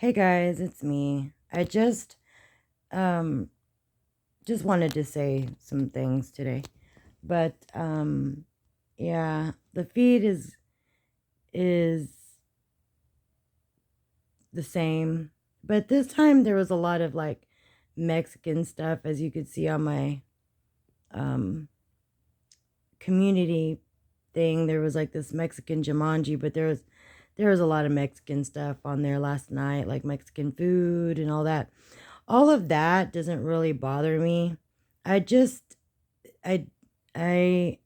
Hey guys, it's me. I um just wanted to say some things today. But yeah, the feed is the same. But this time there was a lot of like Mexican stuff, as you could see on my um community thing. There was like this Mexican Jumanji, but there was a lot of Mexican stuff on there last night, like Mexican food and all that. All of that doesn't really bother me. I just I I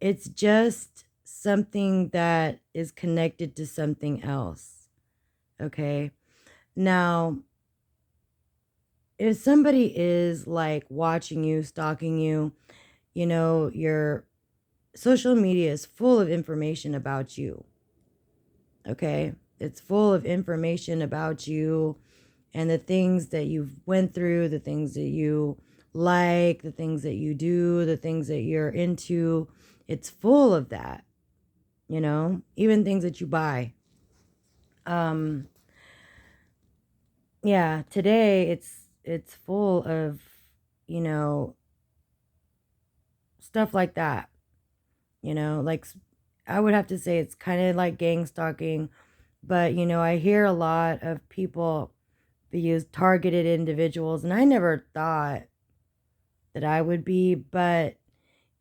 it's just something that is connected to something else. Okay? Now, if somebody is like watching you, stalking you, your social media is full of information about you. Okay? It's full of information about you and the things that you've went through, the things that you like, the things that you do, the things that you're into. It's full of that, even things that you buy. Um yeah, today it's full of, you know, stuff like that. Like I would have to say it's kind of like gang stalking, but I hear a lot of people use targeted individuals, and I never thought that I would be, but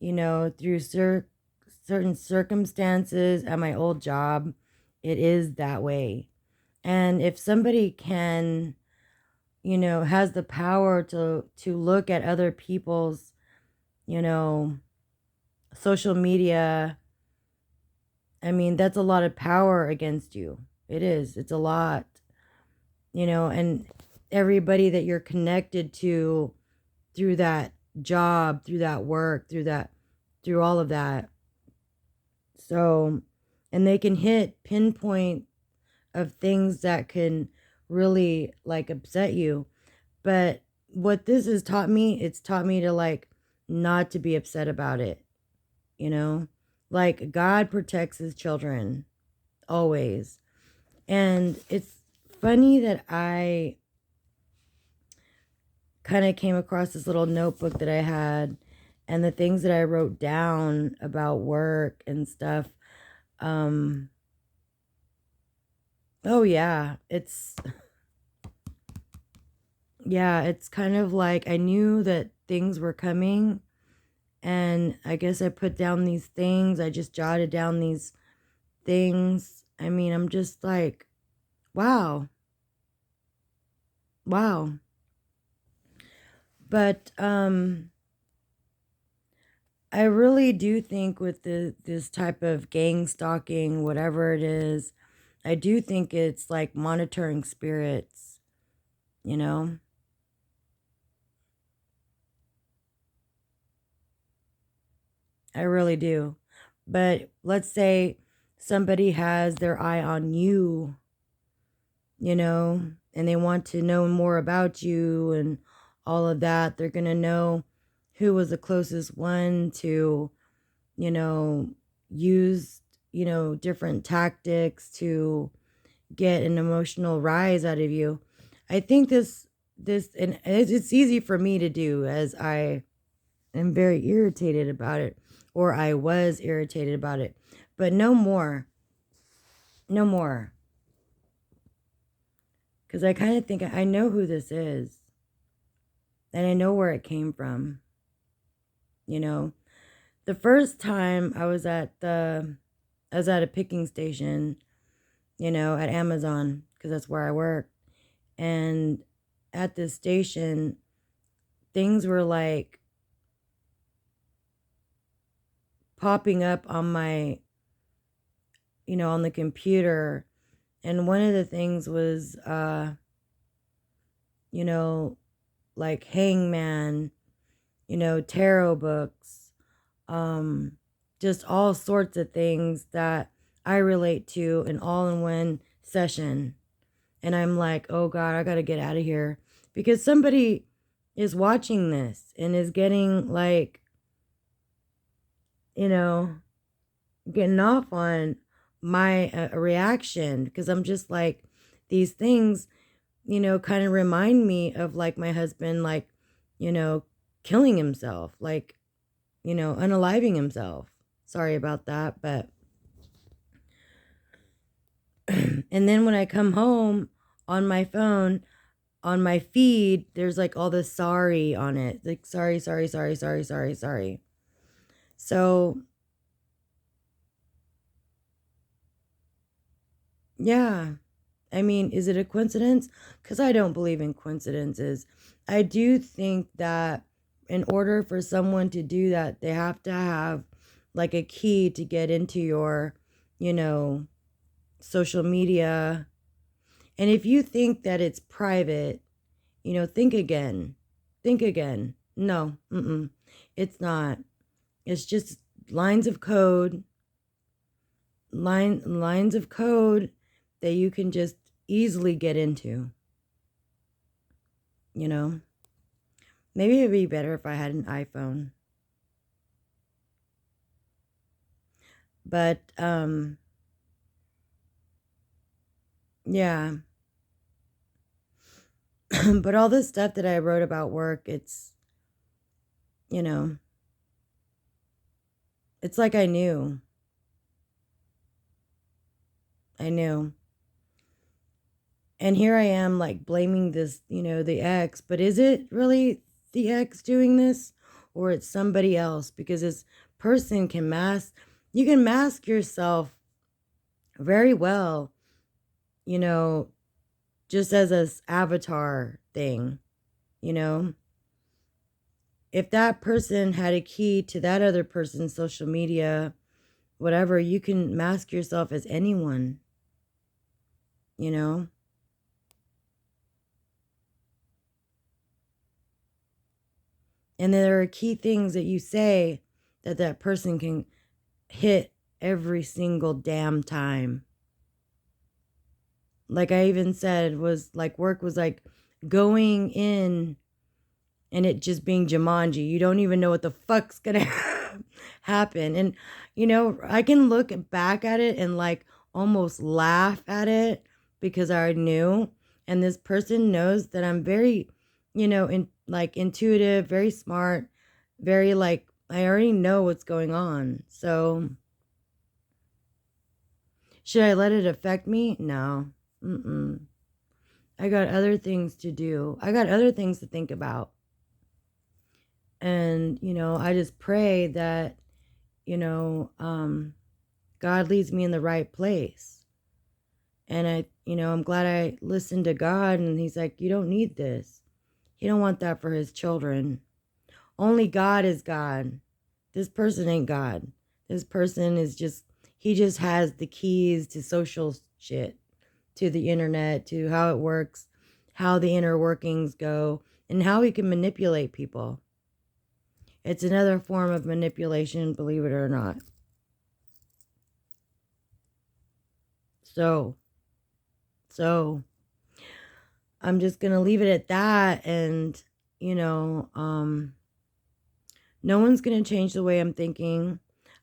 through certain circumstances at my old job, it is that way. And if somebody can, has the power to look at other people's, you know, social media, I mean, that's a lot of power against you. It is. It's a lot, and everybody that you're connected to through that job, through that work, through all of that. So, and they can hit pinpoint of things that can really like upset you. But what this has taught me, it's taught me to like not to be upset about it, you know? Like God protects his children always. And it's funny that I kind of came across this little notebook that I had and the things that I wrote down about work and stuff. Um oh it's kind of like I knew that things were coming, and I guess I put down these things. I just jotted down these things. I mean, I'm just like, wow. Wow. But I really do think with this type of gang stalking, whatever it is, I do think it's like monitoring spirits, you know? I really do. But let's say somebody has their eye on you, and they want to know more about you and all of that. They're going to know who was the closest one to, you know, use, different tactics to get an emotional rise out of you. I think and it's easy for me to do, as I am very irritated about it, or I was irritated about it, but no more. No more. Because I kind of think I know who this is, and I know where it came from. You know, the first time I was at a picking station, at Amazon, because that's where I work. And at this station, things were like popping up on my, on the computer. And one of the things was, you know, like Hangman, tarot books, um, just all sorts of things that I relate to, an all in one session. And I'm like, oh God, I got to get out of here, because somebody is watching this and is getting like, you know, getting off on my reaction, because I'm just like, these things, kind of remind me of like my husband, like, you know, killing himself, like, unaliving himself. Sorry about that, but and then when I come home on my phone, on my feed, there's like all this sorry on it. Like sorry, sorry, sorry, sorry, sorry, sorry. So, yeah. I mean, is it a coincidence? Because I don't believe in coincidences. I do think that in order for someone to do that, they have to have like a key to get into your, you know, social media. And if you think that it's private, think again. Think again. No, it's not. It's just lines of code, lines of code that you can just easily get into, you know? Maybe it'd be better if I had an iPhone. But yeah. But all this stuff that I wrote about work, you know, it's like I knew. I knew. And here I am like blaming this, the ex, but is it really the ex doing this or it's somebody else? Because this person you can mask yourself very well, you know, just as a avatar thing, you know? If that person had a key to that other person's social media, whatever, you can mask yourself as anyone, you know? And there are key things that you say that person can hit every single damn time. Like I even said, was like work was like going in and it just being Jumanji. You don't even know what the fuck's gonna happen. And, I can look back at it and like almost laugh at it because I knew. And this person knows that I'm very, intuitive, very smart, very like, I already know what's going on. So, should I let it affect me? No. I got other things to do. I got other things to think about. And, I just pray that, God leads me in the right place. And I'm glad I listened to God and he's like, you don't need this. He don't want that for his children. Only God is God. This person ain't God. This person is he just has the keys to social shit, to the internet, to how it works, how the inner workings go, and how he can manipulate people. It's another form of manipulation, believe it or not. So I'm just going to leave it at that. And, no one's going to change the way I'm thinking.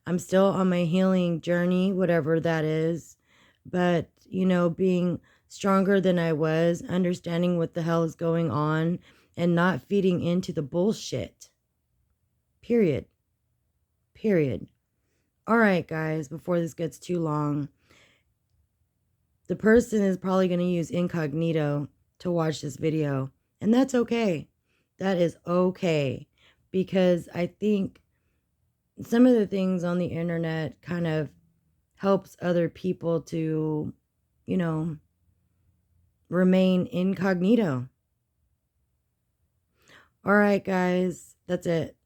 I'm still on my healing journey, whatever that is. But, being stronger than I was, understanding what the hell is going on, and not feeding into the bullshit. Period. All right, guys, before this gets too long, the person is probably going to use incognito to watch this video. And that's okay. That is okay. Because I think some of the things on the internet kind of helps other people to, remain incognito. All right, guys, that's it.